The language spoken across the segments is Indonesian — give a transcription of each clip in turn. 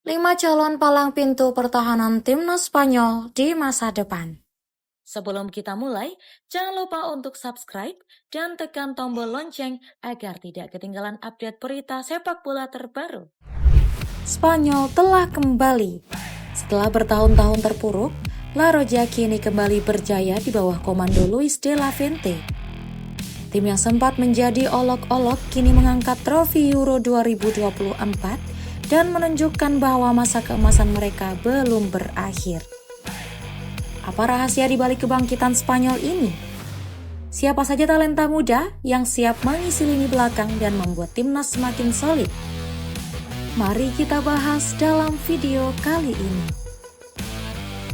5 calon palang pintu pertahanan timnas Spanyol di masa depan. Sebelum kita mulai, jangan lupa untuk subscribe dan tekan tombol lonceng agar tidak ketinggalan update berita sepak bola terbaru. Spanyol telah kembali. Setelah bertahun-tahun terpuruk, La Roja kini kembali berjaya di bawah komando Luis de la Fuente. Tim yang sempat menjadi olok-olok kini mengangkat trofi Euro 2024 dan menunjukkan bahwa masa keemasan mereka belum berakhir. Apa rahasia di balik kebangkitan Spanyol ini? Siapa saja talenta muda yang siap mengisi lini belakang dan membuat timnas semakin solid? Mari kita bahas dalam video kali ini.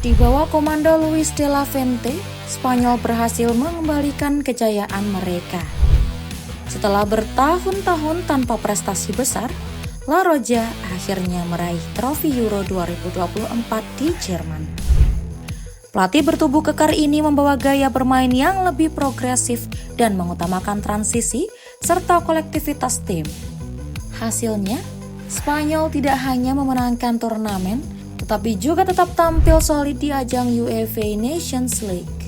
Di bawah komando Luis de la Fuente, Spanyol berhasil mengembalikan kejayaan mereka. Setelah bertahun-tahun tanpa prestasi besar, La Roja akhirnya meraih trofi Euro 2024 di Jerman. Pelatih bertubuh kekar ini membawa gaya bermain yang lebih progresif dan mengutamakan transisi serta kolektivitas tim. Hasilnya, Spanyol tidak hanya memenangkan turnamen, tetapi juga tetap tampil solid di ajang UEFA Nations League.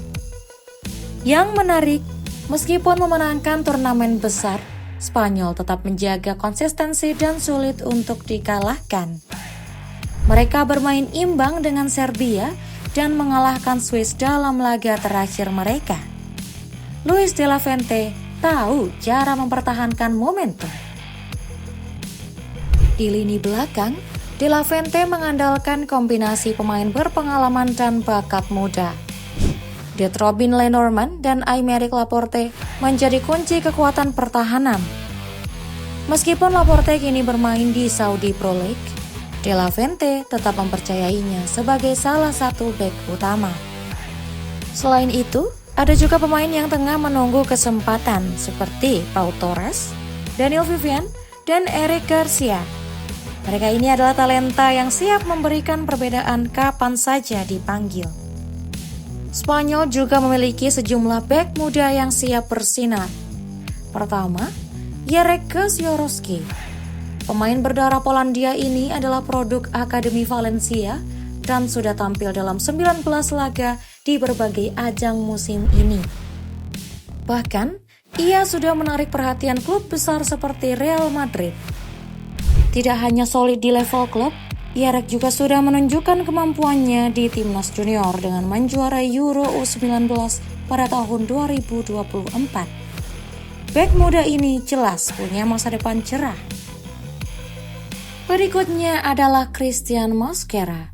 Yang menarik, meskipun memenangkan turnamen besar, Spanyol tetap menjaga konsistensi dan sulit untuk dikalahkan. Mereka bermain imbang dengan Serbia dan mengalahkan Swiss dalam laga terakhir mereka. Luis de la Fuente tahu cara mempertahankan momentum. Di lini belakang, De la Fuente mengandalkan kombinasi pemain berpengalaman dan bakat muda. Robin Lenormand dan Aymeric Laporte menjadi kunci kekuatan pertahanan. Meskipun Laporte kini bermain di Saudi Pro League, De la Fuente tetap mempercayainya sebagai salah satu bek utama. Selain itu, ada juga pemain yang tengah menunggu kesempatan seperti Pau Torres, Daniel Vivian, dan Eric Garcia. Mereka ini adalah talenta yang siap memberikan perbedaan kapan saja dipanggil. Spanyol juga memiliki sejumlah bek muda yang siap bersinar. Pertama, Jarek Kosiorowski. Pemain berdarah Polandia ini adalah produk Akademi Valencia dan sudah tampil dalam 19 laga di berbagai ajang musim ini. Bahkan, ia sudah menarik perhatian klub besar seperti Real Madrid. Tidak hanya solid di level klub, Jarek juga sudah menunjukkan kemampuannya di timnas junior dengan menjuarai Euro U19 pada tahun 2024. Bek muda ini jelas punya masa depan cerah. Berikutnya adalah Cristian Mosquera,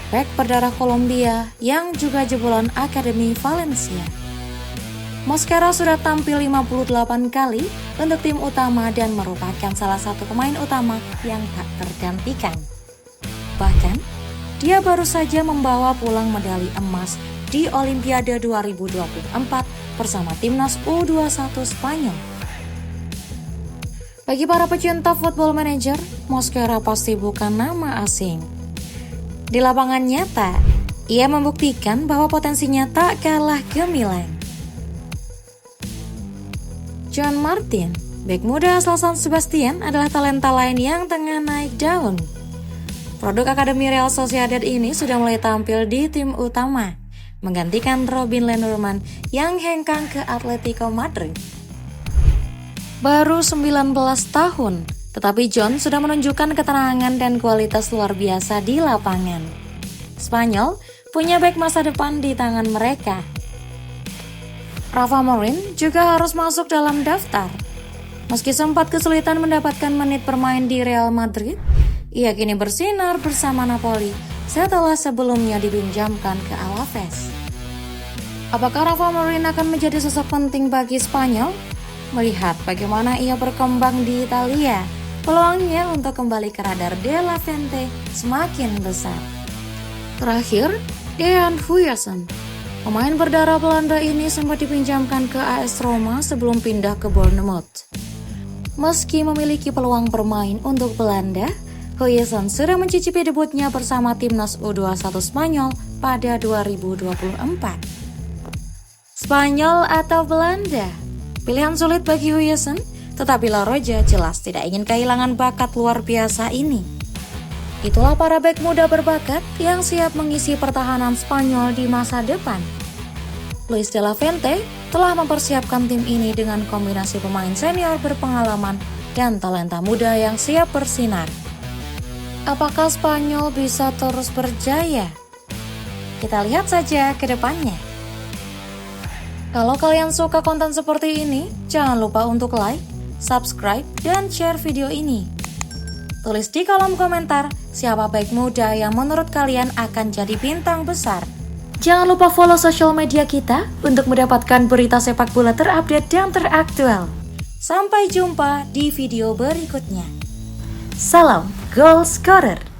bek berdarah Kolombia yang juga jebolan Akademi Valencia. Mosquera sudah tampil 58 kali untuk tim utama dan merupakan salah satu pemain utama yang tak tergantikan. Bahkan, dia baru saja membawa pulang medali emas di Olimpiade 2024 bersama timnas U21 Spanyol. Bagi para pecinta Football Manager, Mosquera pasti bukan nama asing. Di lapangan nyata, ia membuktikan bahwa potensinya tak kalah gemilang. John Martin, bek muda asal San Sebastian, adalah talenta lain yang tengah naik daun. Produk Akademi Real Sociedad ini sudah mulai tampil di tim utama, menggantikan Robin Lenormand yang hengkang ke Atletico Madrid. Baru 19 tahun, tetapi John sudah menunjukkan keterangan dan kualitas luar biasa di lapangan. Spanyol punya bek masa depan di tangan mereka. Rafa Morin juga harus masuk dalam daftar. Meski sempat kesulitan mendapatkan menit bermain di Real Madrid, ia kini bersinar bersama Napoli setelah sebelumnya dipinjamkan ke Alaves. Apakah Rafa Morin akan menjadi sosok penting bagi Spanyol? Melihat bagaimana ia berkembang di Italia, peluangnya untuk kembali ke radar De la Fuente semakin besar. Terakhir, Dejan Huijsen. Pemain berdarah Belanda ini sempat dipinjamkan ke AS Roma sebelum pindah ke Bournemouth. Meski memiliki peluang bermain untuk Belanda, Huijsen sudah mencicipi debutnya bersama timnas U21 Spanyol pada 2024. Spanyol atau Belanda? Pilihan sulit bagi Huijsen, tetapi La Roja jelas tidak ingin kehilangan bakat luar biasa ini. Itulah para bek muda berbakat yang siap mengisi pertahanan Spanyol di masa depan. Luis de la Fuente telah mempersiapkan tim ini dengan kombinasi pemain senior berpengalaman dan talenta muda yang siap bersinar. Apakah Spanyol bisa terus berjaya? Kita lihat saja ke depannya. Kalau kalian suka konten seperti ini, jangan lupa untuk like, subscribe, dan share video ini. Tulis di kolom komentar siapa bek muda yang menurut kalian akan jadi bintang besar. Jangan lupa follow sosial media kita untuk mendapatkan berita sepak bola terupdate dan teraktual. Sampai jumpa di video berikutnya. Salam Goal Scorer.